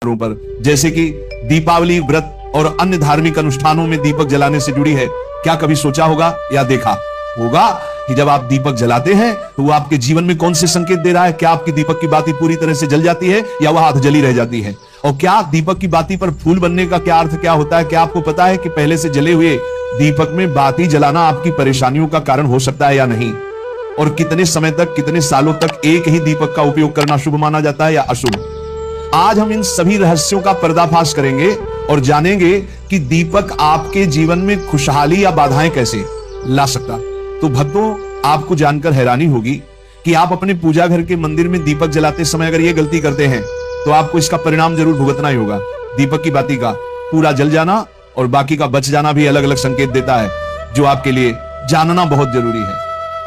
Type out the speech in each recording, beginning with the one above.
पर, जैसे कि दीपावली, व्रत और अन्य धार्मिक अनुष्ठानों में दीपक जलाने से जुड़ी है। क्या कभी सोचा होगा या देखा होगा कि जब आप दीपक जलाते हैं तो वो आपके जीवन में कौन से संकेत दे रहा है? क्या आपकी दीपक की बाती पूरी तरह से जल जाती है या वह आध जली रह जाती है? और क्या दीपक की बाती पर फूल बनने का क्या अर्थ क्या होता है? क्या आपको पता है कि पहले से जले हुए दीपक में बाती जलाना आपकी परेशानियों का कारण हो सकता है या नहीं? और कितने समय तक, कितने सालों तक एक ही दीपक का उपयोग करना शुभ माना जाता है या अशुभ? आज हम इन सभी रहस्यों का पर्दाफाश करेंगे और जानेंगे कि दीपक आपके जीवन में खुशहाली या बाधाएं कैसे ला सकता। तो भक्तों, आपको जानकर हैरानी होगी कि आप अपने पूजा घर के मंदिर में दीपक जलाते समय अगर ये गलती करते हैं तो आपको इसका परिणाम जरूर भुगतना ही होगा। दीपक की बाती का पूरा जल जाना और बाकी का बच जाना भी अलग अलग संकेत देता है, जो आपके लिए जानना बहुत जरूरी है।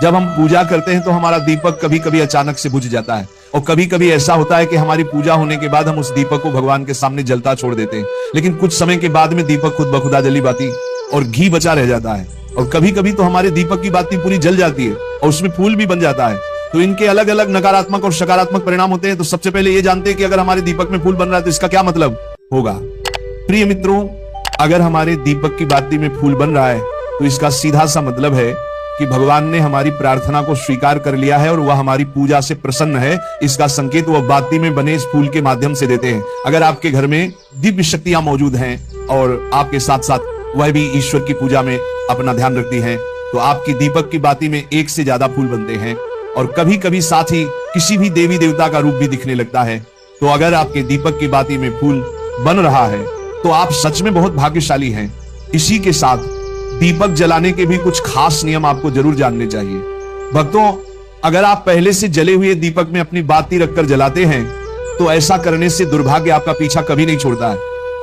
जब हम पूजा करते हैं तो हमारा दीपक कभी कभी अचानक से बुझ जाता है और कभी कभी ऐसा होता है कि हमारी पूजा होने के बाद हम उस दीपक को भगवान के सामने जलता छोड़ देते हैं, लेकिन कुछ समय के बाद में दीपक खुद ब खुदा जली बाती और घी बचा रह जाता है। और कभी कभी तो हमारे दीपक की बाती पूरी जल जाती है और उसमें फूल भी बन जाता है। तो इनके अलग अलग नकारात्मक और सकारात्मक परिणाम होते हैं। तो सबसे पहले ये जानते हैं कि अगर हमारे दीपक में फूल बन रहा है तो इसका क्या मतलब होगा। प्रिय मित्रों, अगर हमारे दीपक की बाती में फूल बन रहा है तो इसका सीधा सा मतलब है कि भगवान ने हमारी प्रार्थना को स्वीकार कर लिया है और वह हमारी पूजा से प्रसन्न है। इसका संकेत वह बाती में बने इस फूल के माध्यम से देते हैं। अगर आपके घर में दिव्य शक्तियां मौजूद हैं और आपके साथ साथ वह भी ईश्वर की पूजा में अपना ध्यान रखती हैं, तो आपकी दीपक की बाती में एक से ज्यादा फूल बनते हैं और कभी कभी साथ ही किसी भी देवी देवता का रूप भी दिखने लगता है। तो अगर आपके दीपक की बाती में फूल बन रहा है तो आप सच में बहुत भाग्यशाली हैं। इसी के साथ दीपक जलाने के भी कुछ खास नियम आपको जरूर जानने चाहिए। भक्तों, अगर आप पहले से जले हुए दीपक में अपनी बाती रखकर जलाते हैं तो ऐसा करने से दुर्भाग्य आपका पीछा कभी नहीं छोड़ता है।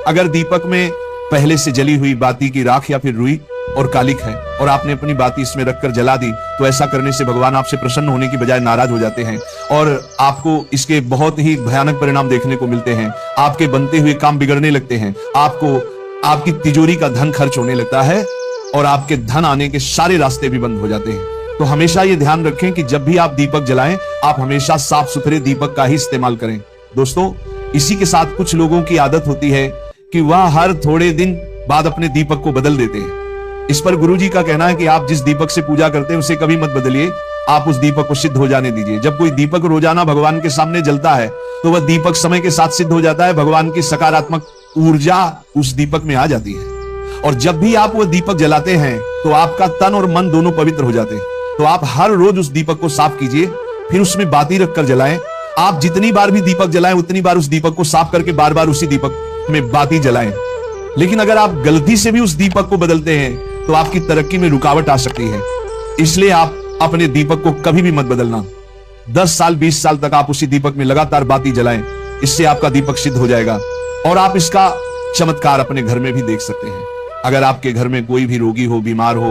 अगर दीपक में पहले से जली हुई बाती की राख या फिर रुई और कालिक है और आपने अपनी बाती इसमें रखकर जला दी, तो ऐसा करने से भगवान आपसे प्रसन्न होने की बजाय नाराज हो जाते हैं और आपको इसके बहुत ही भयानक परिणाम देखने को मिलते हैं। आपके बनते हुए काम बिगड़ने लगते हैं, आपको आपकी तिजोरी का धन खर्च होने लगता है और आपके धन आने के सारे रास्ते भी बंद हो जाते हैं। तो हमेशा ये ध्यान रखें कि जब भी आप दीपक जलाएं, आप हमेशा साफ सुथरे दीपक का ही इस्तेमाल करें। दोस्तों, इसी के साथ कुछ लोगों की आदत होती है कि वह हर थोड़े दिन बाद अपने दीपक को बदल देते हैं। इस पर गुरुजी का कहना है कि आप जिस दीपक से पूजा करते हैं उसे कभी मत बदलिए, आप उस दीपक को सिद्ध हो जाने दीजिए। जब कोई दीपक रोजाना भगवान के सामने जलता है तो वह दीपक समय के साथ सिद्ध हो जाता है, भगवान की सकारात्मक ऊर्जा उस दीपक में आ जाती है। और जब भी आप वो दीपक जलाते हैं तो आपका तन और मन दोनों पवित्र हो जाते हैं। तो आप हर रोज उस दीपक को साफ कीजिए, फिर उसमें बाती रखकर जलाएं। आप जितनी बार भी दीपक जलाएं उतनी बार उस दीपक को साफ करके बार बार उसी दीपक में बाती जलाएं। लेकिन अगर आप गलती से भी उस दीपक को बदलते हैं तो आपकी तरक्की में रुकावट आ सकती है। इसलिए आप अपने दीपक को कभी भी मत बदलना। 10 साल 20 साल तक आप उसी दीपक में लगातार बाती जलाएं, इससे आपका दीपक सिद्ध हो जाएगा और आप इसका चमत्कार अपने घर में भी देख सकते हैं। अगर आपके घर में कोई भी रोगी हो, बीमार हो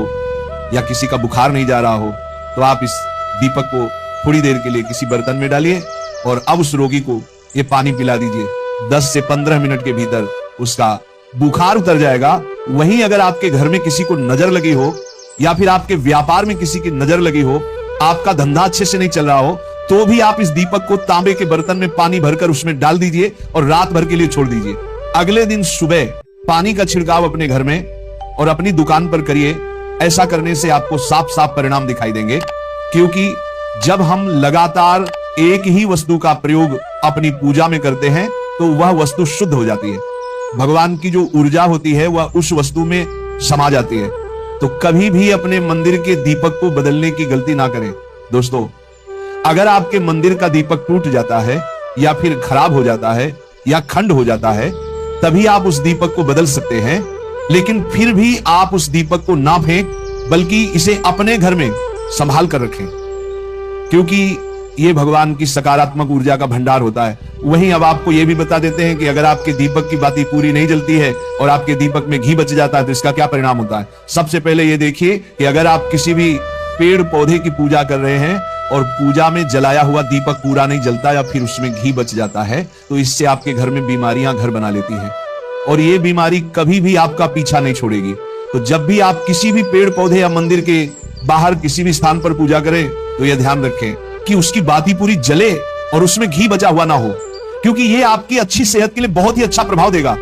या किसी का बुखार नहीं जा रहा हो, तो आप इस दीपक को थोड़ी देर के लिए किसी बर्तन में डालिए और अब उस रोगी को ये पानी पिला दीजिए। 10 से 15 मिनट के भीतर उसका बुखार उतर जाएगा। वहीं अगर आपके घर में किसी को नजर लगी हो या फिर आपके व्यापार में किसी की नजर लगी हो, आपका धंधा अच्छे से नहीं चल रहा हो, तो भी आप इस दीपक को तांबे के बर्तन में पानी भरकर उसमें डाल दीजिए और रात भर के लिए छोड़ दीजिए। अगले दिन सुबह पानी का छिड़काव अपने घर में और अपनी दुकान पर करिए। ऐसा करने से आपको साफ साफ परिणाम दिखाई देंगे, क्योंकि जब हम लगातार एक ही वस्तु का प्रयोग अपनी पूजा में करते हैं तो वह वस्तु शुद्ध हो जाती है। भगवान की जो ऊर्जा होती है वह उस वस्तु में समा जाती है। तो कभी भी अपने मंदिर के दीपक को बदलने की गलती ना करें। दोस्तों, अगर आपके मंदिर का दीपक टूट जाता है या फिर खराब हो जाता है या खंड हो जाता है, तभी आप उस दीपक को बदल सकते हैं। लेकिन फिर भी आप उस दीपक को ना फेंक, बल्कि इसे अपने घर में संभाल कर रखें, क्योंकि ये भगवान की सकारात्मक ऊर्जा का भंडार होता है। वहीं अब आपको ये भी बता देते हैं कि अगर आपके दीपक की बाती पूरी नहीं जलती है और आपके दीपक में घी बच जाता है तो इसका क्या परिणाम होता है। सबसे पहले ये देखिए कि अगर आप किसी भी पेड़ पौधे की पूजा कर रहे हैं और पूजा में जलाया हुआ दीपक पूरा नहीं जलता या फिर उसमें घी बच जाता है, तो इससे आपके घर में बीमारियां घर बना लेती हैं और ये बीमारी कभी भी आपका पीछा नहीं छोड़ेगी। तो जब भी आप किसी भी पेड़ पौधे या मंदिर के बाहर किसी भी स्थान पर पूजा करें तो यह ध्यान रखें कि उसकी बाती पूरी जले और उसमें घी बचा हुआ ना हो। क्योंकि ये आपकी अच्छी सेहत के लिए बहुत ही अच्छा प्रभाव देगा।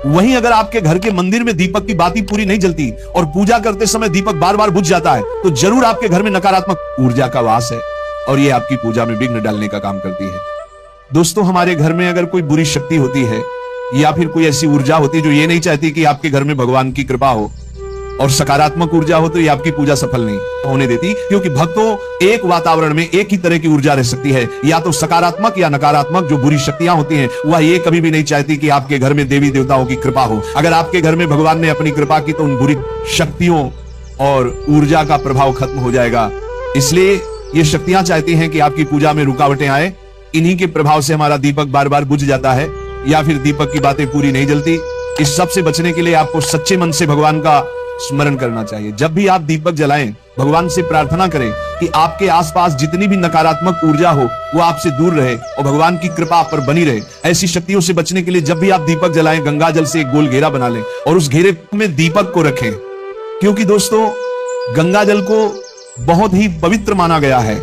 वहीं अगर आपके घर के मंदिर में दीपक की बाती पूरी नहीं जलती और पूजा करते समय दीपक बार बार बुझ जाता है, तो जरूर आपके घर में नकारात्मक ऊर्जा का वास है और ये आपकी पूजा में विघ्न डालने का काम करती है। दोस्तों, हमारे घर में अगर कोई बुरी शक्ति होती है या फिर कोई ऐसी ऊर्जा होती है जो ये नहीं चाहती कि आपके घर में भगवान की कृपा हो और सकारात्मक ऊर्जा हो, तो ये आपकी पूजा सफल नहीं होने देती। क्योंकि भक्तों, एक वातावरण में एक ही तरह की ऊर्जा रह सकती है, या तो सकारात्मक या नकारात्मक। जो बुरी शक्तियां होती हैं वह ये कभी भी नहीं चाहती कि आपके घर में देवी देवताओं की कृपा हो। अगर आपके घर में भगवान ने अपनी कृपा की तो उन बुरी शक्तियों और ऊर्जा का प्रभाव खत्म हो जाएगा। इसलिए ये शक्तियां चाहती हैं कि आपकी पूजा में रुकावटें आए। इन्हीं के प्रभाव से हमारा दीपक बार बार बुझ जाता है या फिर दीपक की बातें पूरी नहीं जलती। इस सब से बचने के लिए आपको सच्चे मन से भगवान का स्मरण करना चाहिए। जब भी आप दीपक जलाएं, भगवान से प्रार्थना करें कि आपके आसपास जितनी भी नकारात्मक ऊर्जा हो वो आपसे दूर रहे और भगवान की कृपा आप पर बनी रहे। ऐसी शक्तियों से बचने के लिए जब भी आप दीपक जलाएं, गंगा जल से एक गोल घेरा बना लें और उस घेरे में दीपक को रखें। क्योंकि दोस्तों, गंगा जल को बहुत ही पवित्र माना गया है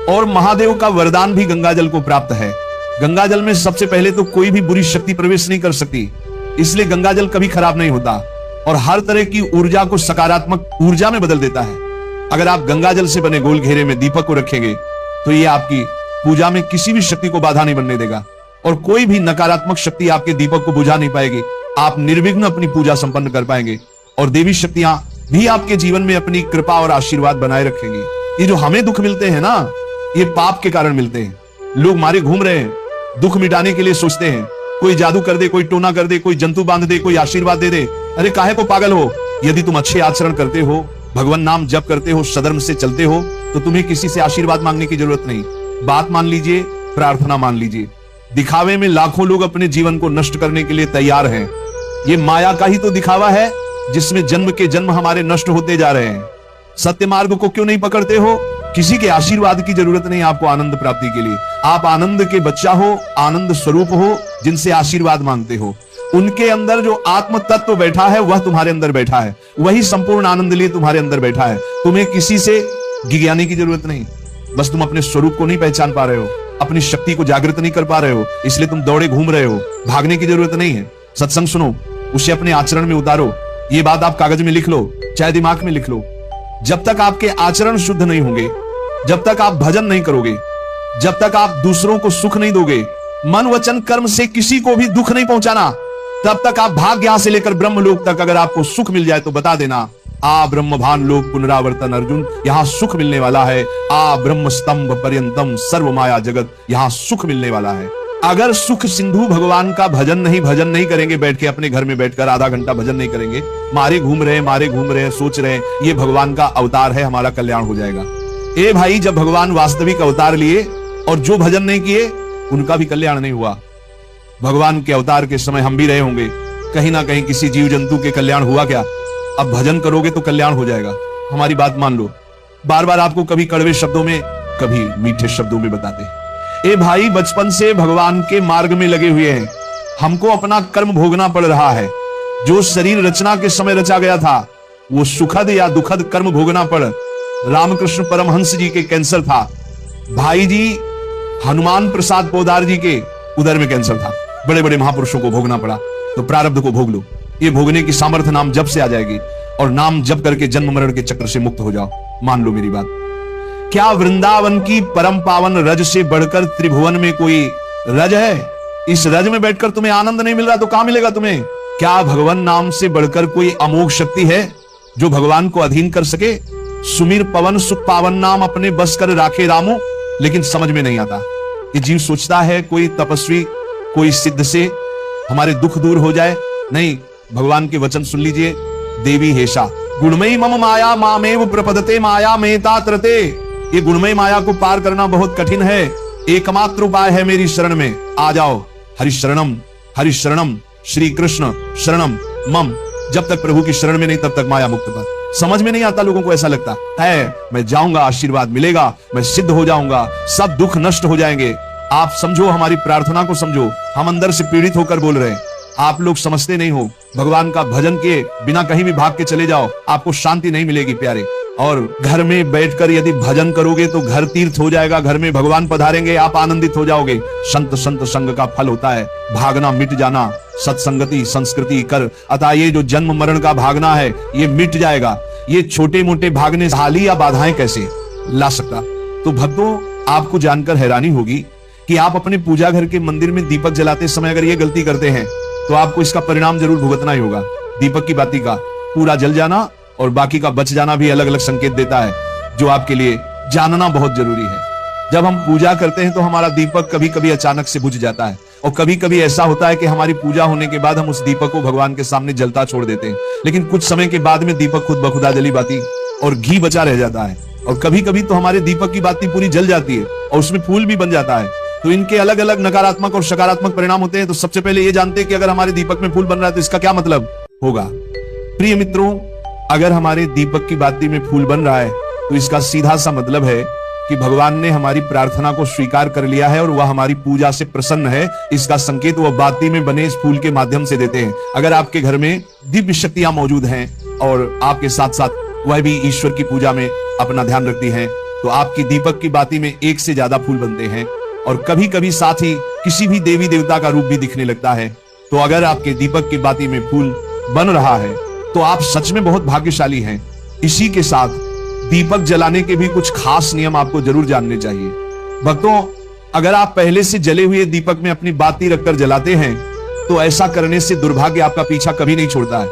और महादेव का वरदान भी गंगा जल को प्राप्त है। गंगा जल में सबसे पहले तो कोई भी बुरी शक्ति प्रवेश नहीं कर सकती, इसलिए गंगा जल कभी खराब नहीं होता और हर तरह की ऊर्जा को सकारात्मक ऊर्जा में बदल देता है। अगर आप गंगा जल से बने गोल घेरे में दीपक को रखेंगे तो ये आपकी पूजा में किसी भी शक्ति को बाधा नहीं बनने देगा और कोई भी नकारात्मक शक्ति आपके दीपक को बुझा नहीं पाएगी। आप निर्विघ्न अपनी पूजा संपन्न कर पाएंगे और देवी शक्तियां भी आपके जीवन में अपनी कृपा और आशीर्वाद बनाए रखेंगी। ये जो हमें दुख मिलते हैं ना, ये पाप के कारण मिलते हैं। लोग मारे घूम रहे हैं, दुख मिटाने के लिए सोचते हैं कोई जादू कर दे, कोई टोना कर दे, कोई जंतु बांध दे, कोई आशीर्वाद दे दे। अरे काहे को पागल हो? यदि तुम अच्छे आचरण करते हो, भगवान नाम जप करते हो, सधर्म से चलते हो, तो तुम्हें किसी से आशीर्वाद मांगने की जरूरत नहीं। बात मान लीजिए, प्रार्थना मान लीजिए। दिखावे में लाखों लोग अपने जीवन को नष्ट करने के लिए तैयार हैं। ये माया का ही तो दिखावा है जिसमें जन्म के जन्म हमारे नष्ट होते जा रहे हैं। सत्य मार्ग को क्यों नहीं पकड़ते हो? किसी के आशीर्वाद की जरूरत नहीं आपको आनंद प्राप्ति के लिए। आप आनंद के बच्चा हो, आनंद स्वरूप हो, जिनसे आशीर्वाद मांगते हो। उनके अंदर जो आत्म तत्व बैठा है वह तुम्हारे अंदर बैठा है, वही संपूर्ण आनंद लिए तुम्हारे अंदर बैठा है। तुम्हें किसी से गिज्ञाने की जरूरत नहीं। बस तुम अपने स्वरूप को नहीं पहचान पा रहे हो, अपनी शक्ति को जागृत नहीं कर पा रहे हो, इसलिए तुम दौड़े घूम रहे हो। भागने की जरूरत नहीं है। सत्संग सुनो, उसे अपने आचरण में उतारो। ये बात आप कागज में लिख लो, चाहे दिमाग में लिख लो। जब तक आपके आचरण शुद्ध नहीं होंगे, जब तक आप भजन नहीं करोगे, जब तक आप दूसरों को सुख नहीं दोगे, मन वचन कर्म से किसी को भी दुख नहीं पहुंचाना, तब तक आप भाग्य यहां से लेकर ब्रह्मलोक तक अगर आपको सुख मिल जाए तो बता देना, आ ब्रह्मभान लोक पुनरावर्तन अर्जुन, यहां सुख मिलने वाला है। आ ब्रह्म स्तंभ पर्यंतम सर्व माया जगत, यहां सुख मिलने वाला है। अगर सुख सिंधु भगवान का भजन नहीं करेंगे, बैठ के अपने घर में बैठकर आधा घंटा भजन नहीं करेंगे, मारे घूम रहे हैं, सोच रहे हैं ये भगवान का अवतार है, हमारा कल्याण हो जाएगा। ए भाई, जब भगवान वास्तविक अवतार लिए और जो भजन नहीं किए उनका भी कल्याण नहीं हुआ। भगवान के अवतार के समय हम भी रहे होंगे, कहीं ना कहीं किसी जीव जंतु के कल्याण हुआ क्या? अब भजन करोगे तो कल्याण हो जाएगा। हमारी बात मान लो। बार बार आपको कभी कड़वे शब्दों में, कभी मीठे शब्दों में बताते, ए भाई, बचपन से भगवान के मार्ग में लगे हुए हैं, हमको अपना कर्म भोगना पड़ रहा है। जो शरीर रचना के समय रचा गया था वो सुखद या दुखद कर्म भोगना पड़। रामकृष्ण परमहंस जी के कैंसर था, भाई जी हनुमान प्रसाद पोदार जी के उदर में कैंसर था। बड़े बड़े महापुरुषों को भोगना पड़ा, तो प्रारब्ध को भोग लो। ये भोगने की सामर्थ्य नाम जप से आ जाएगी और नाम जप करके जन्म मरण के चक्र से मुक्त हो जाओ। मान लो मेरी बात। क्या वृंदावन की परम पावन रज से बढ़कर त्रिभुवन में कोई रज है? इस रज में बैठकर तुम्हें आनंद नहीं मिल रहा तो कहां मिलेगा तुम्हें? क्या भगवान नाम से बढ़कर कोई अमोघ शक्ति है जो भगवान को अधीन कर सके? सुमीर पवन सुख पावन नाम अपने बस कर राखे रामो, लेकिन समझ में नहीं आता। ये जीव सोचता है कोई तपस्वी, कोई सिद्ध से हमारे दुख दूर हो जाए। नहीं, भगवान के वचन सुन लीजिए। देवी हेषा गुणमयी मम माया मामेव प्रपदते माया मेता त्रते। ये गुणमय माया को पार करना बहुत कठिन है। एकमात्र उपाय है मेरी शरण में आ जाओ। हरि शरणम श्री कृष्ण शरणम मम। जब तक प्रभु की शरण में नहीं तब तक माया मुक्त पर। समझ में नहीं आता, लोगों को ऐसा लगता है मैं जाऊंगा आशीर्वाद मिलेगा, मैं सिद्ध हो जाऊंगा, सब दुख नष्ट हो जाएंगे। आप समझो, हमारी प्रार्थना को समझो। हम अंदर से पीड़ित होकर बोल रहे हैं, आप लोग समझते नहीं हो। भगवान का भजन किए बिना कहीं भी भाग के चले जाओ, आपको शांति नहीं मिलेगी प्यारे। और घर में बैठकर यदि भजन करोगे तो घर तीर्थ हो जाएगा, घर में भगवान पधारेंगे, आप आनंदित हो जाओगे। संत संग का फल होता है भागना मिट जाना, सत्संगति संस्कृति कर। अतः ये जो जन्म मरण का भागना है ये मिट जाएगा। ये छोटे मोटे भागने से हाली या बाधाएं कैसे ला सकता। तो भक्तों, आपको जानकर हैरानी होगी कि आप अपने पूजा घर के मंदिर में दीपक जलाते समय अगर ये गलती करते हैं तो आपको इसका परिणाम जरूर भुगतना ही होगा। दीपक की बाती का पूरा जल जाना और बाकी का बच जाना भी अलग अलग संकेत देता है, जो आपके लिए जानना बहुत जरूरी है। जब हम पूजा करते हैं तो हमारा दीपक कभी कभी अचानक से बुझ जाता है, और कभी कभी ऐसा होता है कि हमारी पूजा होने के बाद हम उस दीपक को भगवान के सामने जलता छोड़ देते हैं, लेकिन कुछ समय के बाद में दीपक खुद बखुदा जली बाती और घी बचा रह जाता है। और कभी कभी तो हमारे दीपक की बाती पूरी जल जाती है और उसमें फूल भी बन जाता है। तो इनके अलग अलग नकारात्मक और सकारात्मक परिणाम होते हैं। तो सबसे पहले ये जानते हैं कि अगर हमारे दीपक में फूल बन रहा है तो इसका क्या मतलब होगा। प्रिय मित्रों, अगर हमारे दीपक की बाती में फूल बन रहा है तो इसका सीधा सा मतलब है कि भगवान ने हमारी प्रार्थना को स्वीकार कर लिया है और वह हमारी पूजा से प्रसन्न है। इसका संकेत वह बाती में बने इस फूल के माध्यम से देते हैं। अगर आपके घर में दिव्य शक्तियां मौजूद हैं और आपके साथ साथ वह भी ईश्वर की पूजा में अपना ध्यान रखती हैं, तो आपकी दीपक की बाती में एक से ज्यादा फूल बनते हैं और कभी कभी साथ ही किसी भी देवी देवता का रूप भी दिखने लगता है। तो अगर आपके दीपक की बाती में फूल बन रहा है तो आप सच में बहुत भाग्यशाली हैं। इसी के साथ दीपक जलाने के भी कुछ खास नियम आपको जरूर जानने चाहिए। भक्तों, अगर आप पहले से जले हुए दीपक में अपनी बाती रखकर जलाते हैं तो ऐसा करने से दुर्भाग्य आपका पीछा कभी नहीं छोड़ता है।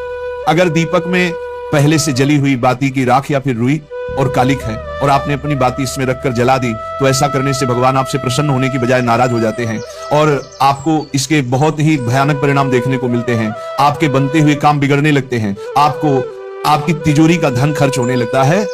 अगर दीपक में पहले से जली हुई बाती की राख या फिर रुई और कालिक है और आपने अपनी बाती इसमें रखकर जला दी, तो ऐसा करने से भगवान आपसे प्रसन्न होने की बजाय नाराज हो जाते हैं और आपको इसके बहुत ही भयानक परिणाम देखने को मिलते हैं। आपके बनते हुए काम बिगड़ने लगते हैं, आपको आपकी तिजोरी का धन खर्च होने लगता है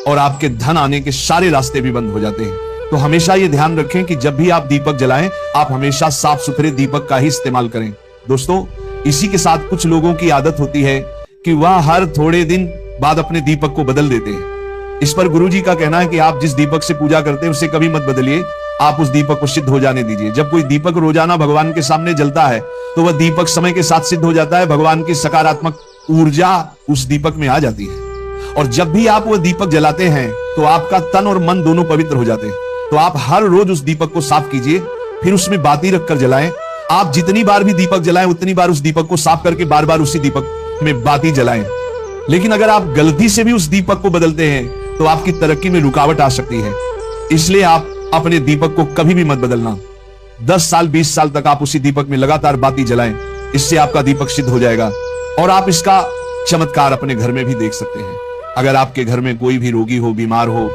और आपके धन आने के सारे रास्ते भी बंद हो जाते हैं। तो हमेशा ये ध्यान रखें कि जब भी आप दीपक जलाएं, आप हमेशा साफ सुथरे दीपक का ही इस्तेमाल करें। दोस्तों, इसी के साथ कुछ लोगों की आदत होती है कि वह हर थोड़े दिन बाद अपने दीपक को बदल देते हैं। इस पर गुरुजी का कहना है कि आप जिस दीपक से पूजा करते हैं उसे कभी मत बदलिए, आप उस दीपक को सिद्ध हो जाने दीजिए। जब कोई दीपक रोजाना भगवान के सामने जलता है तो वह दीपक समय के साथ सिद्ध हो जाता है, भगवान की सकारात्मक ऊर्जा उस दीपक में आ जाती है और जब भी आप वह दीपक जलाते हैं तो आपका तन और मन दोनों पवित्र हो जाते हैं। तो आप हर रोज उस दीपक को साफ कीजिए, फिर उसमें बाती रखकर जलाएं। आप जितनी बार भी दीपक जलाएं उतनी बार उस दीपक को साफ करके बार बार उसी दीपक में बाती जलाएं। लेकिन अगर आप गलती से भी उस दीपक को बदलते हैं तो आपकी तरक्की में रुकावट आ सकती है। इसलिए आप अपने दीपक को कभी भी मत बदलना। 10 साल 20 साल तक आप उसी दीपक में लगातार बाती जलाएं, इससे आपका दीपक सिद्ध हो जाएगा और आप इसका चमत्कार अपने घर में भी देख सकते हैं। अगर आपके घर में कोई भी रोगी हो, बीमार हो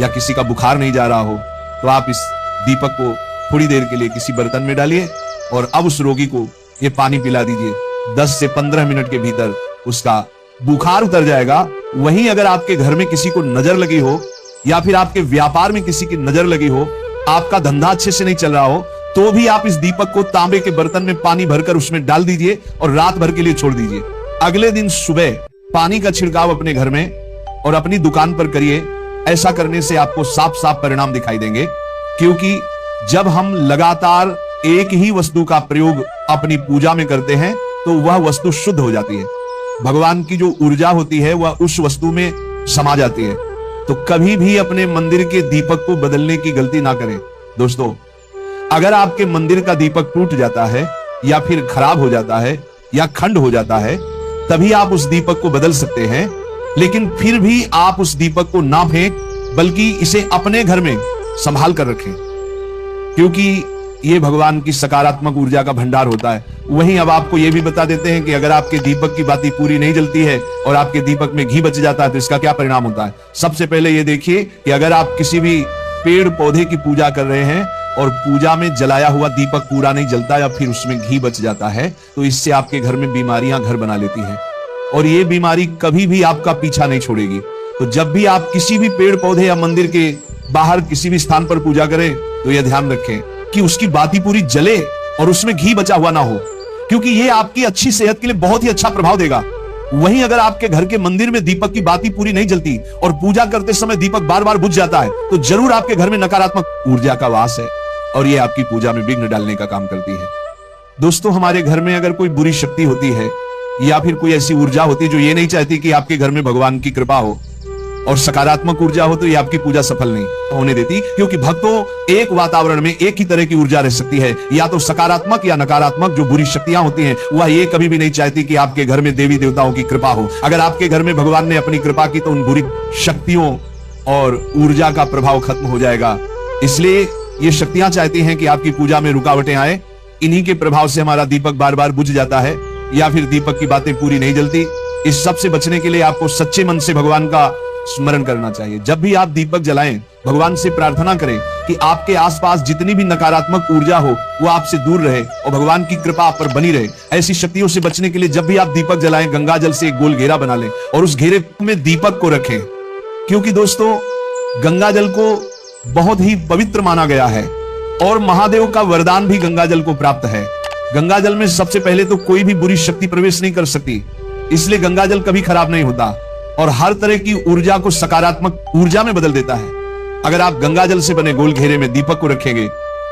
या किसी का बुखार नहीं जा रहा हो तो आप इस दीपक को थोड़ी देर के लिए किसी बर्तन में डालिए और अब उस रोगी को ये पानी पिला दीजिए। 10 से 15 मिनट के भीतर उसका बुखार उतर जाएगा। वहीं अगर आपके घर में किसी को नजर लगी हो या फिर आपके व्यापार में किसी की नजर लगी हो, आपका धंधा अच्छे से नहीं चल रहा हो, तो भी आप इस दीपक को तांबे के बर्तन में पानी भरकर उसमें डाल दीजिए और रात भर के लिए छोड़ दीजिए। अगले दिन सुबह पानी का छिड़काव अपने घर में और अपनी दुकान पर करिए। ऐसा करने से आपको साफ साफ परिणाम दिखाई देंगे, क्योंकि जब हम लगातार एक ही वस्तु का प्रयोग अपनी पूजा में करते हैं तो वह वस्तु शुद्ध हो जाती है। भगवान की जो ऊर्जा होती है वह उस वस्तु में समा जाती है। तो कभी भी अपने मंदिर के दीपक को बदलने की गलती ना करें। दोस्तों, अगर आपके मंदिर का दीपक टूट जाता है या फिर खराब हो जाता है या खंड हो जाता है, तभी आप उस दीपक को बदल सकते हैं। लेकिन फिर भी आप उस दीपक को ना फेंक, बल्कि इसे अपने घर में संभाल कर रखें, क्योंकि ये भगवान की सकारात्मक ऊर्जा का भंडार होता है। वहीं अब आपको ये भी बता देते हैं कि अगर आपके दीपक की बाती पूरी नहीं जलती है और आपके दीपक में घी बच जाता है तो इसका क्या परिणाम होता है। सबसे पहले ये देखिए कि अगर आप किसी भी पेड़ पौधे की पूजा कर रहे हैं और पूजा में जलाया हुआ दीपक पूरा नहीं जलता या फिर उसमें घी बच जाता है, तो इससे आपके घर में बीमारियां घर बना लेती हैं और ये बीमारी कभी भी आपका पीछा नहीं छोड़ेगी। तो जब भी आप किसी भी पेड़ पौधे या मंदिर के बाहर किसी भी स्थान पर पूजा करें तो यह ध्यान रखें कि उसकी बाती पूरी जले और उसमें घी बचा हुआ ना हो, क्योंकि ये आपकी अच्छी सेहत के लिए बहुत ही अच्छा प्रभाव देगा। वहीं अगर आपके घर के मंदिर में दीपक की बाती पूरी नहीं जलती और पूजा करते समय दीपक बार बार बुझ जाता है, तो जरूर आपके घर में नकारात्मक ऊर्जा का वास है और ये आपकी पूजा में विघ्न डालने का काम करती है। दोस्तों, हमारे घर में अगर कोई बुरी शक्ति होती है या फिर कोई ऐसी ऊर्जा होती है जो ये नहीं चाहती कि आपके घर में भगवान की कृपा हो, और सकारात्मक ऊर्जा हो तो ये आपकी पूजा सफल नहीं होने देती, क्योंकि भक्तों एक वातावरण में एक ही तरह की ऊर्जा रह सकती है, या तो सकारात्मक या नकारात्मक। जो बुरी शक्तियां होती हैं वह ये कभी भी नहीं चाहती कि आपके घर में देवी देवताओं की कृपा हो। अगर आपके घर में भगवान ने अपनी कृपा की तो उन बुरी शक्तियों और ऊर्जा का प्रभाव खत्म हो जाएगा। इसलिए ये शक्तियां चाहती हैं कि आपकी पूजा में रुकावटें आए। इन्हीं के प्रभाव से हमारा दीपक बार बार बुझ जाता है या फिर दीपक की बातें पूरी नहीं जलती। इस सब से बचने के लिए आपको सच्चे मन से भगवान का स्मरण करना चाहिए। जब भी आप दीपक जलाएं, भगवान से प्रार्थना करें कि आपके आसपास जितनी भी नकारात्मक ऊर्जा हो वो आपसे दूर रहे और भगवान की कृपा आप पर बनी रहे। ऐसी शक्तियों से बचने के लिए जब भी आप दीपक जलाएं, गंगा जल से एक गोल घेरा बना लें और उस घेरे में दीपक को रखें, क्योंकि दोस्तों गंगा जल को बहुत ही पवित्र माना गया है और महादेव का वरदान भी गंगा जल को प्राप्त है। गंगा जल में सबसे पहले तो कोई भी बुरी शक्ति प्रवेश नहीं कर सकती, इसलिए गंगा जल कभी खराब नहीं होता और हर तरह की ऊर्जा को सकारात्मक ऊर्जा में बदल देता है। अगर आप गंगा जल से बने गोल घेरे में दीपक को रखेंगे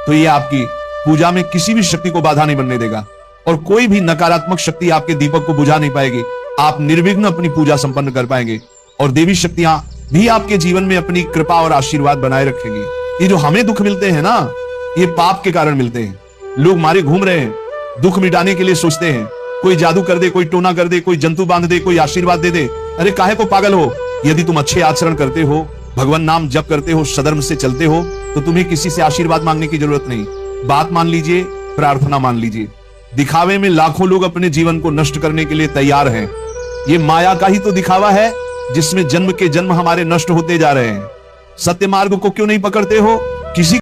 तो ये आपकी पूजा में किसी भी शक्ति को बाधा नहीं बनने देगा और कोई भी नकारात्मक शक्ति आपके दीपक को बुझा नहीं पाएगी। आप निर्विघ्न अपनी पूजा संपन्न कर पाएंगे और देवी शक्तियां भी आपके जीवन में अपनी कृपा और आशीर्वाद बनाए रखेंगी। ये जो हमें दुख मिलते हैं ना, ये पाप के कारण मिलते हैं। लोग मारे घूम रहे हैं, दुख मिटाने के लिए सोचते हैं कोई जादू कर दे, कोई टोना कर दे, कोई जंतु बांध दे, कोई आशीर्वाद दे दे। अरे काहे को पागल हो? यदि तुम अच्छे आचरण करते हो, भगवान नाम जप करते हो, सधर्म से चलते हो, तो तुम्हें किसी से आशीर्वाद मांगने की जरूरत नहीं। बात मान लीजिए, प्रार्थना मान लीजिए। दिखावे में लाखों लोग अपने जीवन को नष्ट करने के लिए तैयार हैं। ये माया का ही तो दिखावा है जिसमें जन्म के जन्म हमारे नष्ट होते जा रहे हैं। सत्य मार्ग को क्यों नहीं पकड़ते हो? किसी